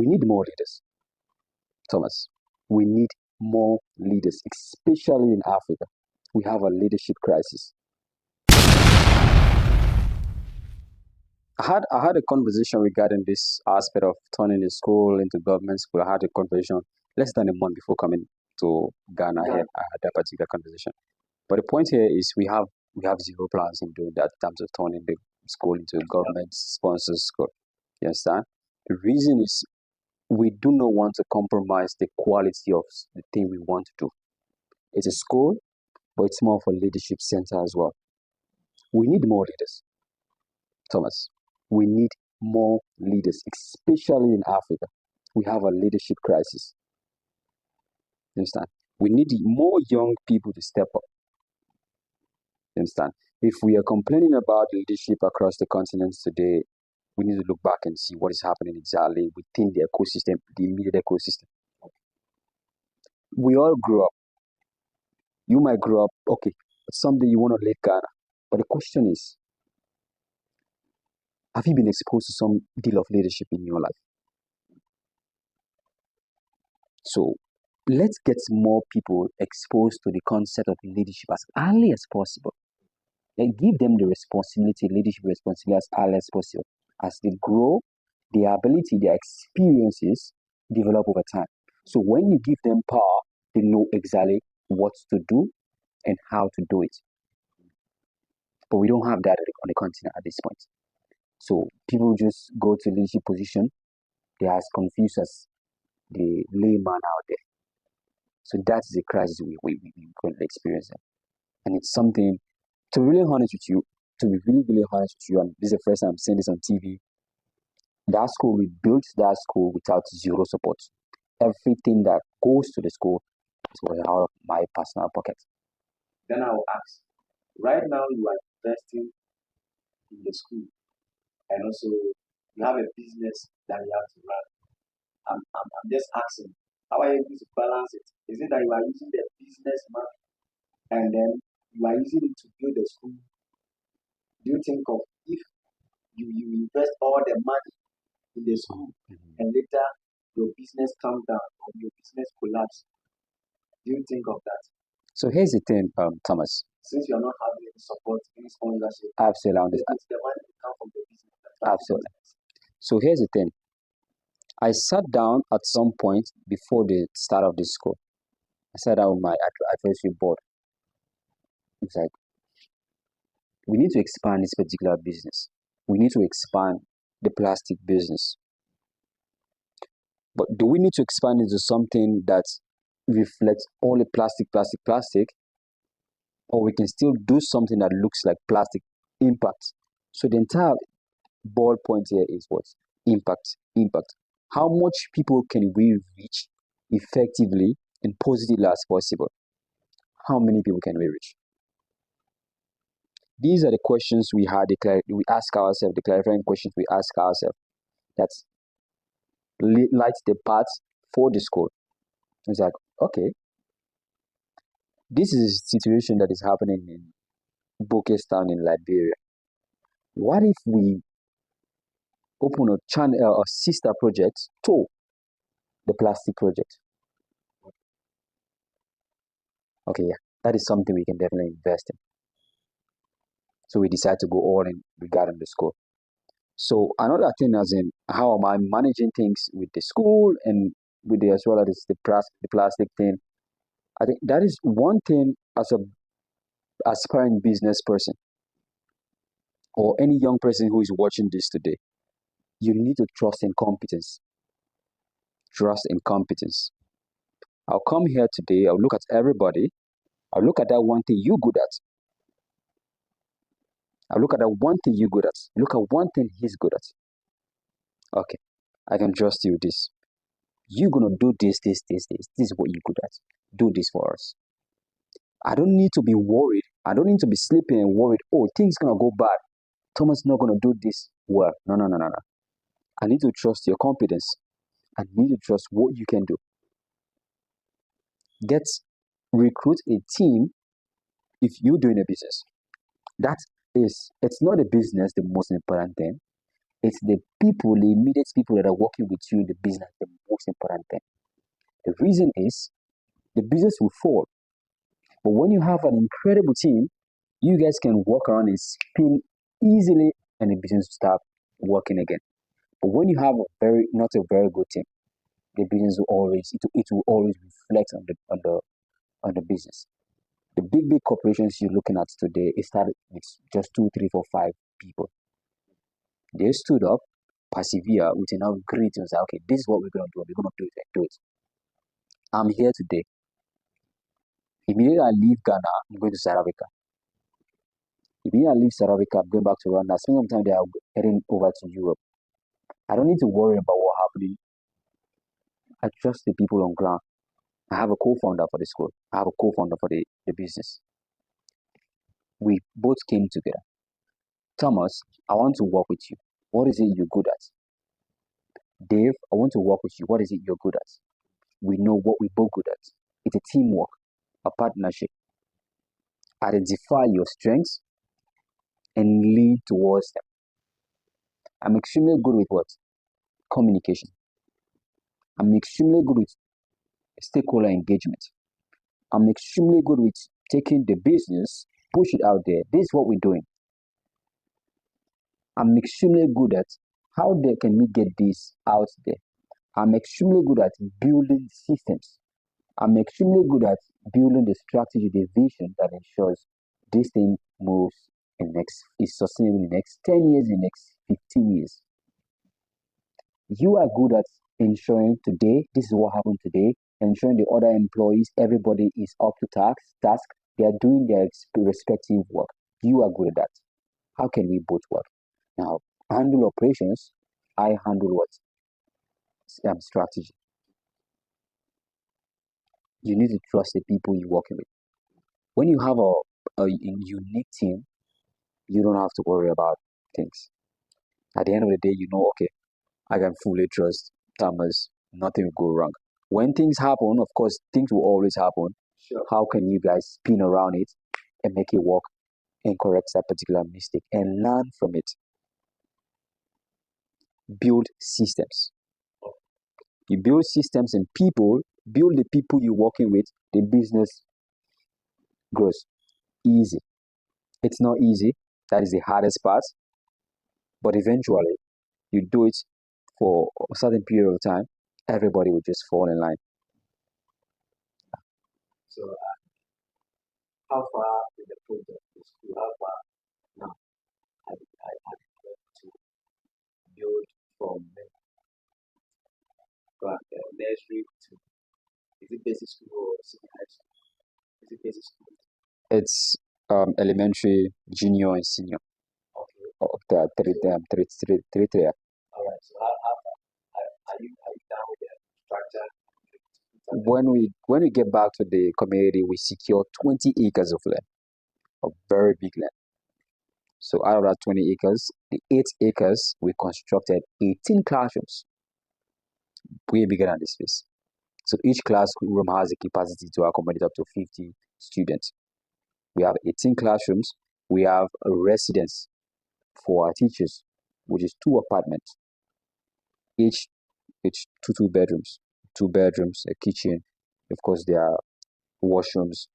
We need more leaders, Thomas. We need more leaders, especially in Africa. We have a leadership crisis. I had a conversation regarding this aspect of turning the school into government school. I had a conversation less than a month before coming to Ghana. I had that particular conversation. But the point here is we have zero plans in doing that in terms of turning the school into a government sponsored school. You understand? The reason is we do not want to compromise the quality of the thing we want to do. It's a school, but it's more of a leadership center as well. We need more leaders, Thomas. We need more leaders, especially in Africa. We have a leadership crisis. You understand? We need more young people to step up. You understand? If we are complaining about leadership across the continent today, we need to look back and see what is happening exactly within the ecosystem, the immediate ecosystem. We all grew up. You might grow up, okay, someday you want to lead Ghana. But the question is, have you been exposed to some deal of leadership in your life? So let's get more people exposed to the concept of leadership as early as possible. And give them the responsibility, leadership responsibility as early as possible. As they grow, their ability, their experiences develop over time. So when you give them power, they know exactly what to do and how to do it. But we don't have that on the continent at this point. So people just go to leadership position. They're as confused as the layman out there. So that's the crisis we currently experiencing. And it's something, to be really honest with you, and this is the first time I'm saying this on TV, that school, we built that school without zero support. Everything that goes to the school was out of my personal pocket. Then I will ask, right now you are investing in the school, and also you have a business that you have to run. I'm just asking, how are you able to balance it? Is it that you are using the business money and then you are using it to build the school? Do you think of if you invest all the money in the school and later your business comes down or your business collapse? Do you think of that? So here's the thing, Thomas. Since you are not having any support, any sponsorship, absolutely, the money will come from the business. Absolutely. So here's the thing. I sat down at some point before the start of this school. I sat down with my advisory board. It's like, we need to expand this particular business. We need to expand the plastic business. But do we need to expand into something that reflects all the plastic? Or we can still do something that looks like plastic impact? So the entire ball point here is what? Impact. How much people can we reach effectively and positively as possible? How many people can we reach? These are the questions we ask ourselves, the clarifying questions we ask ourselves. That's lights the path for the school. It's like, okay, this is a situation that is happening in Bokestown in Liberia. What if we open a channel, a sister project to the plastic project? Okay, yeah, that is something we can definitely invest in. So we decide to go all in regarding the school. So another thing, as in, how am I managing things with the school and with the as well as the plastic thing? I think that is one thing as a aspiring business person or any young person who is watching this today. You need to trust in competence. Trust in competence. I'll come here today, I'll look at everybody, I'll look at that one thing you're good at. I'll look at that one thing you're good at. Look at one thing he's good at. Okay, I can trust you with this. You're gonna do this. This is what you're good at. Do this for us. I don't need to be worried. I don't need to be sleeping and worried, oh, things gonna go bad. Thomas not gonna do this well. No. I need to trust your competence. I need to trust what you can do. Recruit a team if you're doing a business. It's not the business the most important thing. It's the people, the immediate people that are working with you in the business, the most important thing. The reason is the business will fall. But when you have an incredible team, you guys can walk around and spin easily and the business will start working again. But when you have not a very good team, the business it will always reflect on the business. The big corporations you're looking at today, it started with just 2, 3, 4, 5 people. They stood up, persevere with enough grit and say, okay, this is what we're gonna do. We're gonna do it and do it. I'm here today. Immediately I leave Ghana, I'm going to South Africa. Immediately I leave South Africa, I'm going back to Rwanda. Sometimes they are heading over to Europe. I don't need to worry about what happening. I trust the people on ground. I have a co-founder for the school. I have a co-founder for the business. We both came together. Thomas, I want to work with you. What is it you're good at? Dave, I want to work with you. What is it you're good at? We know what we're both good at. It's a teamwork, a partnership. Identify your strengths and lead towards them. I'm extremely good with what? Communication. I'm extremely good with stakeholder engagement. I'm extremely good with taking the business, push it out there. This is what we're doing. I'm extremely good at how can we get this out there. I'm extremely good at building systems. I'm extremely good at building the strategy, the vision that ensures this thing moves is sustainable in the next 10 years, in the next 15 years. You are good at ensuring today, this is what happened today, ensuring the other employees, everybody is up to task. They are doing their respective work. You are good at that. How can we both work? Now, handle operations, I handle what? Strategy. You need to trust the people you're working with. When you have a unique team, you don't have to worry about things. At the end of the day, you know, okay, I can fully trust Thomas. Nothing will go wrong. When things happen, of course, things will always happen. Sure. How can you guys spin around it and make it work and correct that particular mistake and learn from it? Build systems. You build systems and people, build the people you're working with, the business grows. Easy. It's not easy. That is the hardest part. But eventually, you do it for a certain period of time, everybody will just fall in line. So, how far in the project is school? How far now? I to build from nursery to, is it basic school or senior high school? Is it basic school? It's elementary, junior, and senior. Okay. Of the three tier. All right. So are you down with the structure? When we get back to the community, we secure 20 acres of land, a very big land. So out of that 20 acres, the 8 acres we constructed 18 classrooms, way bigger than this space. So each classroom has the capacity to accommodate up to 50 students. We have 18 classrooms. We have a residence for our teachers, which is 2 apartments. Each two bedrooms, 2 bedrooms, a kitchen. Of course, there are washrooms.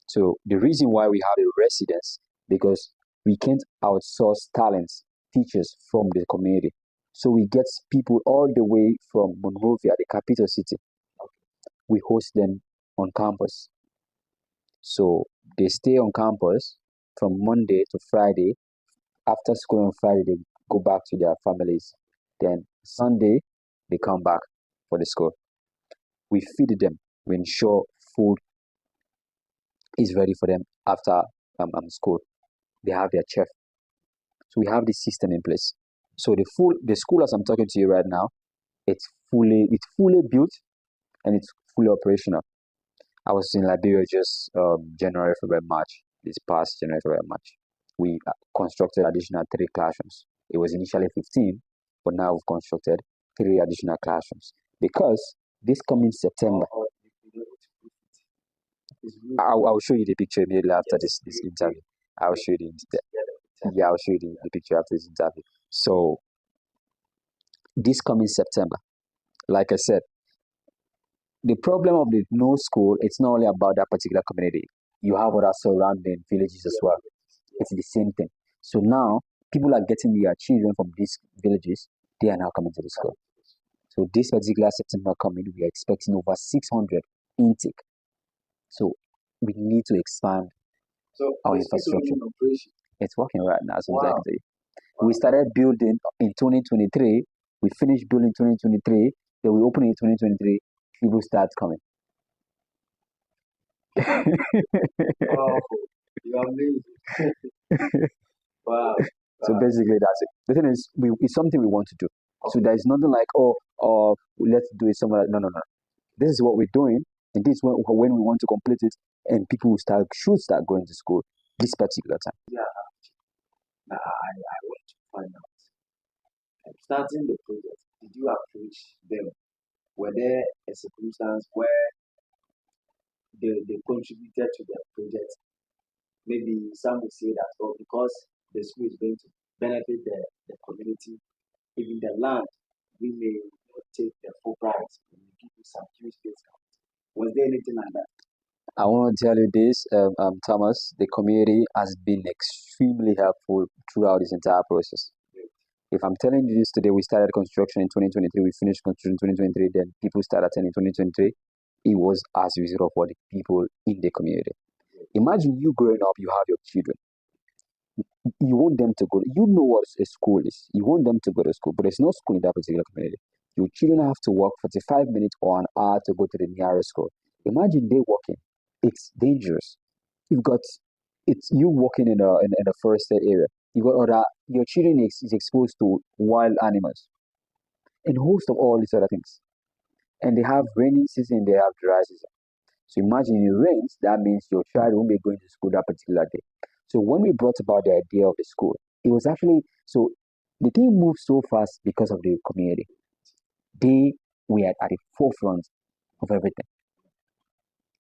So the reason why we have a residence, because we can't outsource talents, teachers from the community. So we get people all the way from Monrovia, the capital city. We host them on campus. So they stay on campus from Monday to Friday. After school on Friday, they go back to their families. Then Sunday, they come back for the school. We feed them. We ensure food is ready for them after school. They have their chef. So we have this system in place. So the school as I'm talking to you right now, it's fully built and it's fully operational. I was in Liberia just January, February, March. This past January, February, March. We constructed additional 3 classrooms. It was initially 15, but now we've constructed 3 additional classrooms because this coming September. I'll show you the picture immediately after this interview. I'll show you I'll show you the picture after this interview. So this coming September, like I said, the problem of the no school, it's not only about that particular community. You have other surrounding villages as well. It's the same thing. So now people are getting their children from these villages. They are now coming to the school. So this particular September coming, we are expecting over 600 intake. So we need to expand our infrastructure. It's working right now. So Wow. exactly. We started building in 2023. We finished building 2023. Then we opened in 2023. People start coming. Wow. You are amazing. Wow. So basically, that's it. The thing is, it's something we want to do. So there is nothing like, let's do it somewhere. No, no, no. This is what we're doing, and this is when we want to complete it, and people should start going to school this particular time. Yeah. Now, I want to find out. Starting the project, did you approach them? Were there a circumstance where they contributed to the project? Maybe some would say that, oh, because the school is going to benefit the community, even the land, we may not take the full price. We will give you some huge discount. Was there anything like that? I want to tell you this, Thomas, the community has been extremely helpful throughout this entire process. If I'm telling you this today, we started construction in 2023, we finished construction in 2023, then people started attending in 2023. It was as a result of what the people in the community. Imagine you growing up, you have your children. You want them to go, you know what a school is. You want them to go to school, but there's no school in that particular community. Your children have to walk 45 minutes or an hour to go to the nearest school. Imagine they walking. It's dangerous. You've got, it's you walking in a forested area. You got other, your children is exposed to wild animals and a host of all these other things. And they have rainy season, they have dry season. So imagine it rains, that means your child won't be going to school that particular day. So when we brought about the idea of the school, it was actually, so the thing moved so fast because of the community. They were at the forefront of everything.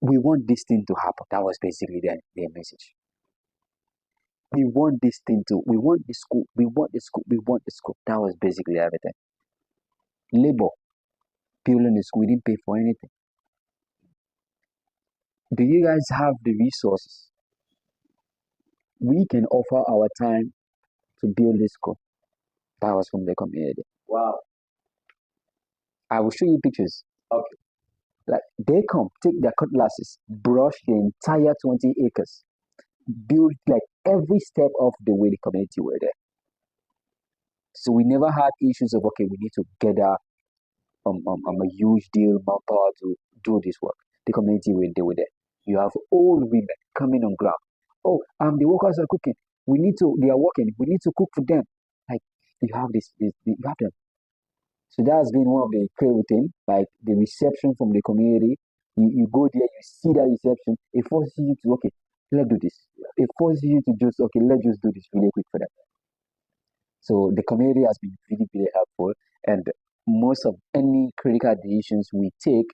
We want this thing to happen. That was basically their message. We want this thing to, we want the school, we want the school, we want the school. That was basically everything. Labor, building the school, we didn't pay for anything. Do you guys have the resources? We can offer our time to build this school. That was from the community. Wow. I will show you pictures. Okay. Like they come, take their cutlasses, brush the entire 20 acres, build like every step of the way the community were there. So we never had issues of okay, we need to gather a huge deal manpower to do this work. The community when they were there. You have old women coming on ground. Oh, the workers are cooking. They are working. We need to cook for them. Like you have you have them. So that has been one of the crazy things, like the reception from the community. You go there, you see that reception. It forces you to okay, let's do this. It forces you to just okay, let's just do this really quick for them. So the community has been really, really helpful, and most of any critical decisions we take,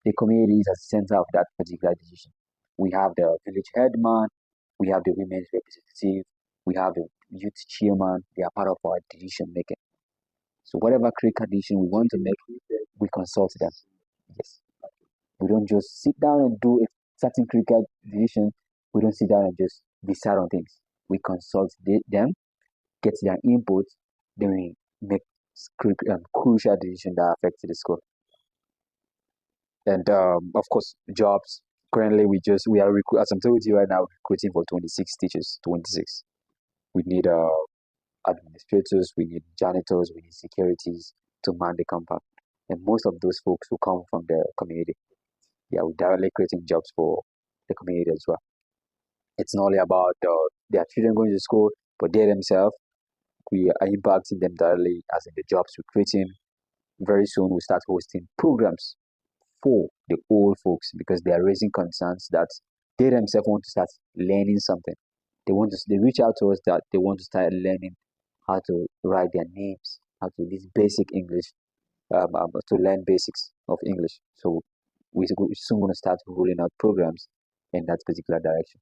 the community is at the center of that particular decision. We have the village headman, we have the women's representative, we have the youth chairman. They are part of our decision making. So whatever critical decision we want to make, we consult them. Yes. We don't just sit down and do a certain critical decision. We don't sit down and just decide on things. We consult them, get their input, then we make crucial decisions that affect the school. And of course, jobs. Currently, we are as I'm telling you right now, recruiting for 26 teachers. 26. We need administrators, we need janitors, we need securities to man the compound. And most of those folks who come from the community. Yeah, we're directly creating jobs for the community as well. It's not only about their children going to school, but they themselves, we are impacting them directly as in the jobs we're creating. Very soon we'll start hosting programs for the old folks because they are raising concerns that they themselves want to start learning something. They reach out to us that they want to start learning how to write their names, how to this basic English, to learn basics of English. So we're soon going to start rolling out programs in that particular direction.